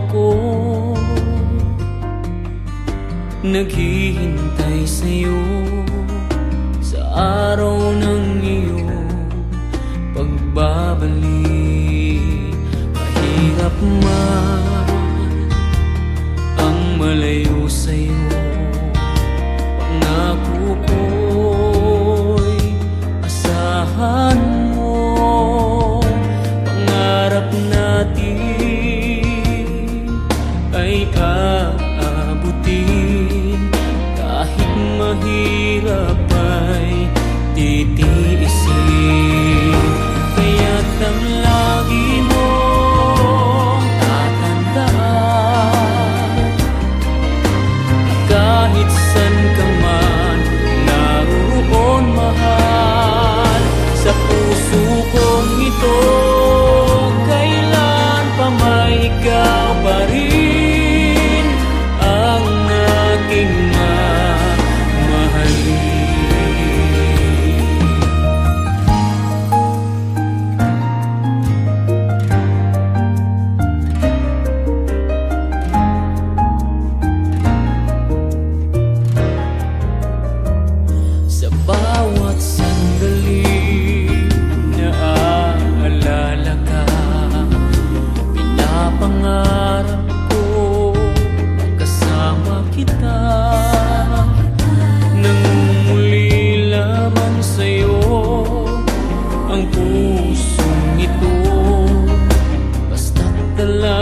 ako naghihintay sa'yo sa araw ng iyong pagbabalik. Mahirap man ang malayo sa'yo, pangako ko'y asahan mo. Pangarap natin ay aabutin, kahit mahirap ay titiisin. Kaya't ang lagi mong tatandaan, kahit san ka man naroon, mahal, sa puso kong ito, kailan pa may ikaw pa rin ang aking mamahalin. Sa bawat sandali naaalala ka, pinapangarap ko kasama kita. Nangunguli lamang sa'yo ang pusong ito, basta't dala